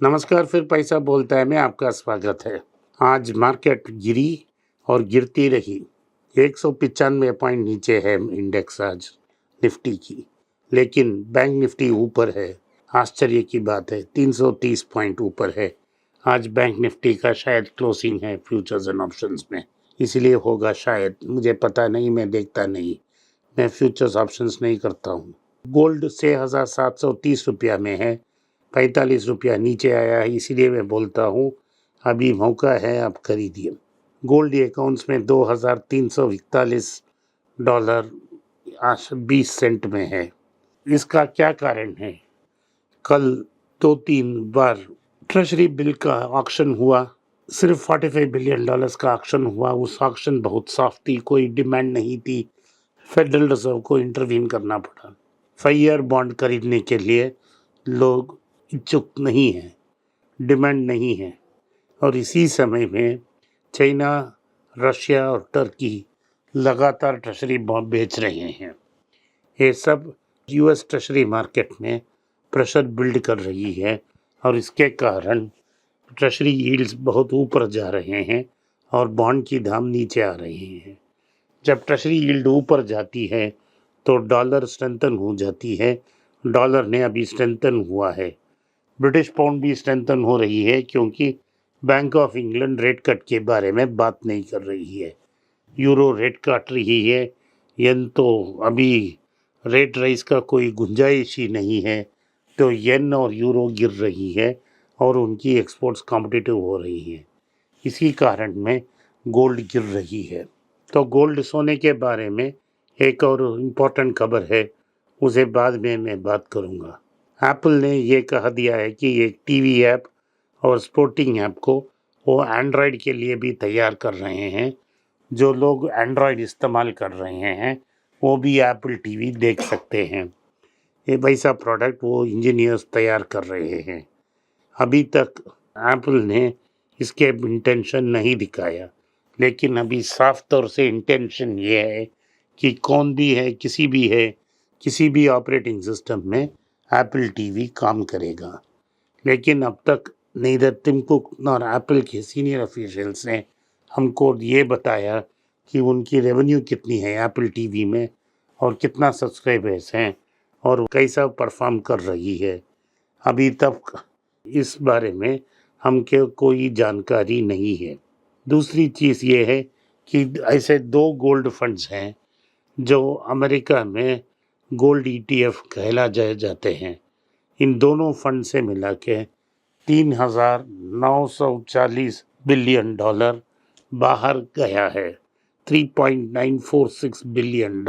नमस्कार, फिर पैसा बोलता है में आपका स्वागत है। आज मार्केट गिरी और गिरती रही। 195 पॉइंट नीचे है इंडेक्स आज निफ्टी की, लेकिन बैंक निफ्टी ऊपर है। आश्चर्य की बात है, 330 पॉइंट ऊपर है। आज बैंक निफ्टी का शायद क्लोजिंग है फ्यूचर्स एंड ऑप्शंस में, इसलिए होगा शायद, मुझे पता नहीं, मैं देखता नहीं, मैं फ्यूचर्स ऑप्शंस नहीं करता हूँ। गोल्ड 6,730 रुपया में है, 45 रुपया नीचे आया है, इसीलिए मैं बोलता हूँ अभी मौका है, आप खरीदिए। गोल्ड अकाउंट्स में $2,341.20 में है। इसका क्या कारण है? कल 2-3 बार ट्रेजरी बिल का ऑक्शन हुआ, सिर्फ $45 बिलियन का ऑक्शन हुआ। उस ऑक्शन बहुत सॉफ्ट थी, कोई डिमांड नहीं थी। फेडरल रिजर्व को इंटरवीन करना पड़ा। 5 ईयर बॉन्ड खरीदने के लिए लोग इच्छुक नहीं है, डिमांड नहीं है। और इसी समय में चाइना, रशिया और टर्की लगातार ट्रेजरी बॉन्ड बेच रहे हैं। ये सब यूएस ट्रेजरी मार्केट में प्रेशर बिल्ड कर रही है और इसके कारण ट्रेजरी यील्ड्स बहुत ऊपर जा रहे हैं और बॉन्ड की दाम नीचे आ रही हैं। जब ट्रेजरी यील्ड ऊपर जाती है तो डॉलर स्ट्रेंथन हो जाती है। डॉलर ने अभी स्ट्रेंथन हुआ है। ब्रिटिश पाउंड भी स्ट्रेंथन हो रही है, क्योंकि bank of England rate cut के बारे में बात नहीं कर रही है। यूरो रेट काट रही है, येन तो अभी रेट राइज का कोई गुंजाइश ही नहीं है, तो येन और यूरो गिर रही है और उनकी एक्सपोर्ट्स कॉम्पिटिटिव हो रही है। इसी कारण में गोल्ड गिर रही है। तो गोल्ड सोने के बारे में एक और इम्पोर्टेंट खबर है, उसे बाद में मैं बात करूँगा। एप्पल ने ये कह दिया है कि एक टीवी ऐप और स्पोर्टिंग ऐप को वो एंड्रॉयड के लिए भी तैयार कर रहे हैं। जो लोग एंड्रॉयड इस्तेमाल कर रहे हैं वो भी एप्पल टीवी देख सकते हैं। ये वैसा प्रोडक्ट वो इंजीनियर्स तैयार कर रहे हैं। अभी तक एप्पल ने इसके इंटेंशन नहीं दिखाया, लेकिन अभी साफ तौर से इंटेंशन ये है कि कौन भी है, किसी भी ऑपरेटिंग सिस्टम में एप्पल टीवी काम करेगा। लेकिन अब तक नीदर टिम कुक और एप्पल के सीनियर ऑफिशियल्स ने हमको ये बताया कि उनकी रेवेन्यू कितनी है एप्पल टीवी में और कितना सब्सक्राइबर्स हैं और कैसा परफॉर्म कर रही है। अभी तक इस बारे में हमको कोई जानकारी नहीं है। दूसरी चीज़ ये है कि ऐसे 2 गोल्ड फंड्स हैं जो अमेरिका में गोल्ड ईटीएफ कहला जाते हैं। इन दोनों फंड से मिला के $3,940 बिलियन बाहर गया है। 3.946 बिलियन,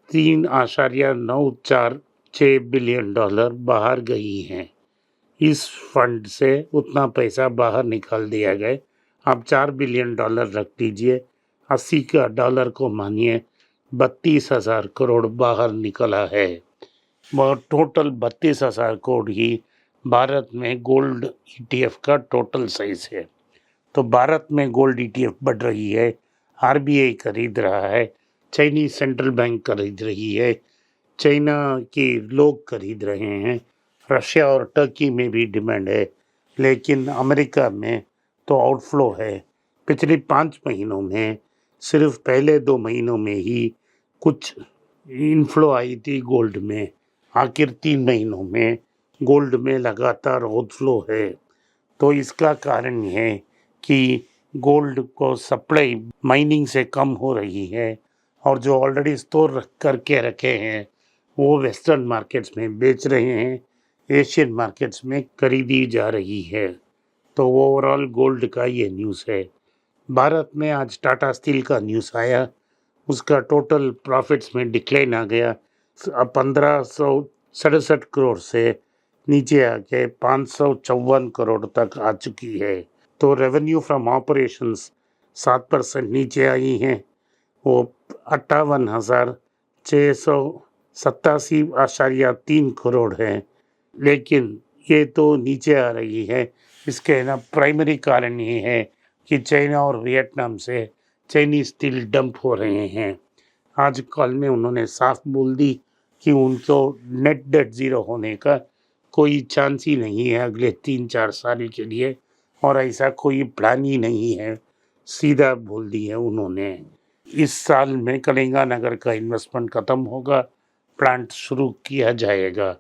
$3.946 बिलियन बाहर गई हैं। इस फंड से उतना पैसा बाहर निकाल दिया गया। आप $4 बिलियन रख लीजिए, 80 का डॉलर को मानिए 32,000 करोड़ बाहर निकला है। टोटल 32,000 करोड़ ही भारत में गोल्ड ईटीएफ का टोटल साइज है। तो भारत में गोल्ड ईटीएफ बढ़ रही है, आरबीआई खरीद रहा है, चाइनीज सेंट्रल बैंक खरीद रही है, चाइना के लोग खरीद रहे हैं, रशिया और टर्की में भी डिमांड है, लेकिन अमेरिका में तो आउटफ्लो है। पिछले 5 महीनों में सिर्फ पहले 2 महीनों में ही कुछ इनफ्लो आई थी गोल्ड में। आखिर 3 महीनों में गोल्ड में लगातार आउटफ्लो है। तो इसका कारण है कि गोल्ड को सप्लाई माइनिंग से कम हो रही है और जो ऑलरेडी स्टोर करके रखे हैं वो वेस्टर्न मार्केट्स में बेच रहे हैं, एशियन मार्केट्स में खरीदी जा रही है। तो ओवरऑल गोल्ड का ये न्यूज़ है। भारत में आज टाटा स्टील का न्यूज़ आया, उसका टोटल प्रॉफिट्स में डिक्लाइन आ गया। 1567 करोड़ से नीचे आके 554 करोड़ तक आ चुकी है। तो रेवेन्यू फ्रॉम ऑपरेशंस 7% नीचे आई हैं, वो 58,687.3 करोड़ है। लेकिन ये तो नीचे आ रही है, इसके ना प्राइमरी कारण ये है कि चाइना और वियतनाम से चाइनीज स्टील डंप हो रहे हैं। आज कल में उन्होंने साफ बोल दी कि उनको नेट डेट ज़ीरो होने का कोई चांस ही नहीं है अगले 3-4 साल के लिए, और ऐसा कोई प्लान ही नहीं है, सीधा बोल दिया उन्होंने। इस साल में कलिंगानगर का इन्वेस्टमेंट खत्म होगा, प्लांट शुरू किया जाएगा।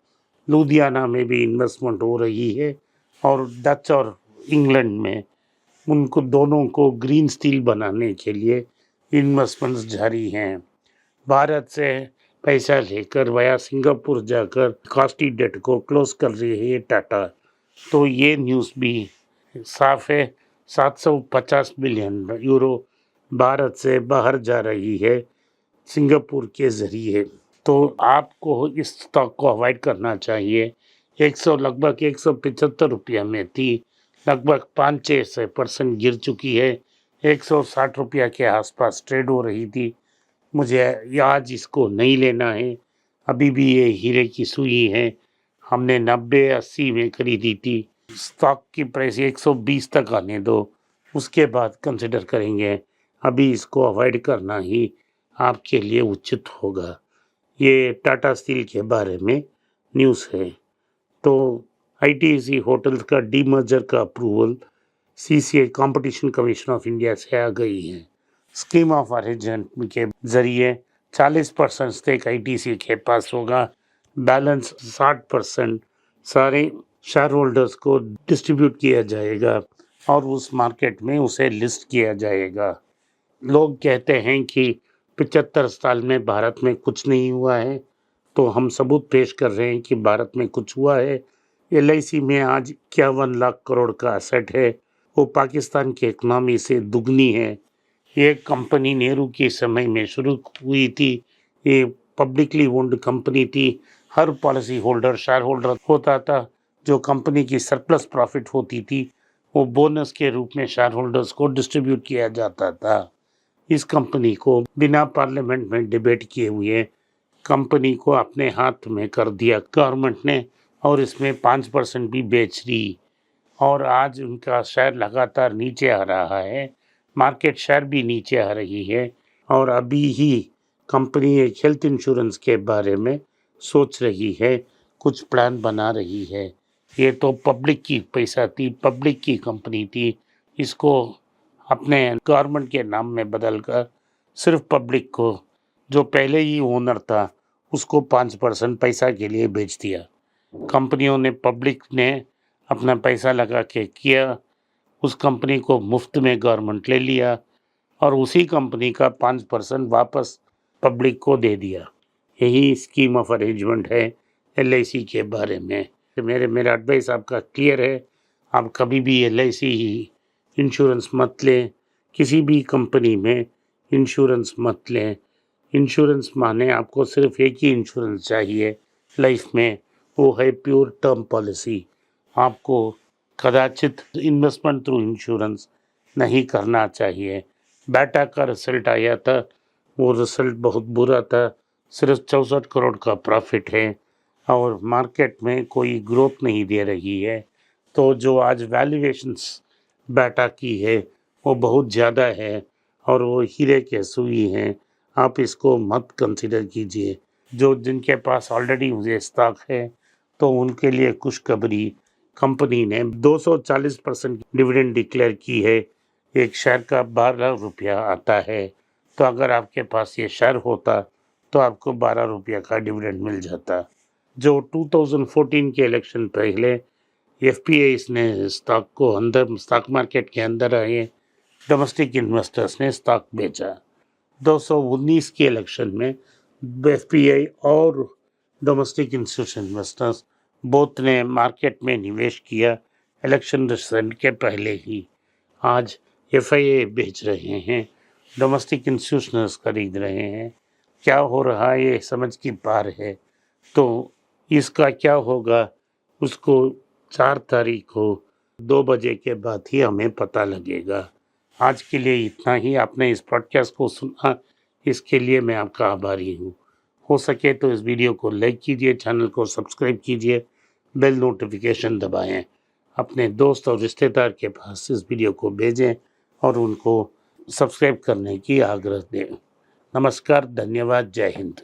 लुधियाना में भी इन्वेस्टमेंट हो रही है, और डच और इंग्लैंड में उनको दोनों को ग्रीन स्टील बनाने के लिए इन्वेस्टमेंट्स जारी हैं। भारत से पैसा लेकर वाया सिंगापुर जाकर कॉस्टली डेट को क्लोज कर रही है टाटा। तो ये न्यूज़ भी साफ है, 750 बिलियन यूरो भारत से बाहर जा रही है सिंगापुर के ज़रिए। तो आपको इस स्टॉक को अवॉइड करना चाहिए। लगभग 175 रुपया में थी, लगभग 5-6% गिर चुकी है, 160 रुपया के आसपास ट्रेड हो रही थी। मुझे आज इसको नहीं लेना है, अभी भी ये हीरे की सुई है। हमने 90-80 में खरीदी थी। स्टॉक की प्राइस 120 तक आने दो, उसके बाद कंसिडर करेंगे। अभी इसको अवॉइड करना ही आपके लिए उचित होगा। ये टाटा स्टील के बारे में न्यूज़ है। तो आईटीसी होटल्स का डीमर्जर का approval CCI competition commission of India से आ गई है। स्कीम ऑफ अरेंजमेंट के जरिए 40% स्टेक आईटीसी के पास होगा, बैलेंस 60% सारे शेयर होल्डर्स को डिस्ट्रीब्यूट किया जाएगा और उस मार्केट में उसे लिस्ट किया जाएगा। लोग कहते हैं कि 75 साल में भारत में कुछ नहीं हुआ है, तो हम सबूत पेश कर रहे हैं कि भारत में कुछ हुआ है। एलआईसी में आज 51 लाख करोड़ का एसेट है, वो पाकिस्तान की इकनॉमी से दुगनी है। ये कंपनी नेहरू के समय में शुरू हुई थी, ये पब्लिकली ओन्ड कंपनी थी। हर पॉलिसी होल्डर शेयर होल्डर होता था। जो कंपनी की सरप्लस प्रॉफिट होती थी वो बोनस के रूप में शेयर होल्डर्स को डिस्ट्रीब्यूट किया जाता था। इस कंपनी को बिना पार्लियामेंट में डिबेट किए हुए कंपनी को अपने हाथ में कर दिया गवर्नमेंट ने, और इसमें 5% भी बेच दी, और आज उनका शेयर लगातार नीचे आ रहा है, मार्केट शेयर भी नीचे आ रही है। और अभी ही कंपनी एक हेल्थ इंश्योरेंस के बारे में सोच रही है, कुछ प्लान बना रही है। ये तो पब्लिक की पैसा थी, पब्लिक की कंपनी थी, इसको अपने गवर्नमेंट के नाम में बदलकर सिर्फ पब्लिक को, जो पहले ही ओनर था, उसको 5% पैसा के लिए बेच दिया। कंपनियों ने, पब्लिक ने अपना पैसा लगा के किया, उस कंपनी को मुफ्त में गवर्नमेंट ले लिया और उसी कंपनी का 5% वापस पब्लिक को दे दिया। यही स्कीम ऑफ अरेंजमेंट है एलआईसी के बारे में। मेरा एडवाइस आपका क्लियर है, आप कभी भी एलआईसी इंश्योरेंस मत लें, किसी भी कंपनी में इंश्योरेंस मत लें। इंश्योरेंस माने आपको सिर्फ एक ही इंश्योरेंस चाहिए लाइफ में, वो है प्योर टर्म पॉलिसी। आपको कदाचित इन्वेस्टमेंट थ्रू इंश्योरेंस नहीं करना चाहिए। बाटा का रिजल्ट आया था, वो रिजल्ट बहुत बुरा था, सिर्फ 64 करोड़ का प्रॉफिट है और मार्केट में कोई ग्रोथ नहीं दे रही है। तो जो आज वैल्यूएशंस बाटा की है वो बहुत ज़्यादा है और वो हीरे के सुई हैं, आप इसको मत कंसिडर कीजिए। जो जिनके पास ऑलरेडी मुझे स्टॉक है तो उनके लिए खुशखबरी, कंपनी ने 240% डिविडेंड डिक्लेयर की है। एक शेयर का 12 रुपया आता है, तो अगर आपके पास ये शेयर होता तो आपको 12 रुपया का डिविडेंड मिल जाता। जो 2014 के इलेक्शन पहले एफपीआई ने स्टॉक को अंदर स्टॉक मार्केट के अंदर आए डोमेस्टिक इन्वेस्टर्स ने स्टॉक बेचा। 219 के इलेक्शन में एफपीआई और डोमेस्टिक इंस्टीट्यूशन इन्वेस्टर्स बोथ ने मार्केट में निवेश किया इलेक्शन रिजल्ट के पहले ही। आज एफआईआई बेच रहे हैं, डोमेस्टिक इंस्टीट्यूशनल्स खरीद रहे हैं। क्या हो रहा है ये समझ की पार है। तो इसका क्या होगा उसको 4 तारीख को 2 बजे के बाद ही हमें पता लगेगा। आज के लिए इतना ही। आपने इस पॉडकास्ट को सुना, इसके लिए मैं आपका आभारी हूँ। हो सके तो इस वीडियो को लाइक कीजिए, चैनल को सब्सक्राइब कीजिए, बेल नोटिफिकेशन दबाएं, अपने दोस्त और रिश्तेदार के पास इस वीडियो को भेजें और उनको सब्सक्राइब करने की आग्रह दें। नमस्कार, धन्यवाद, जय हिंद।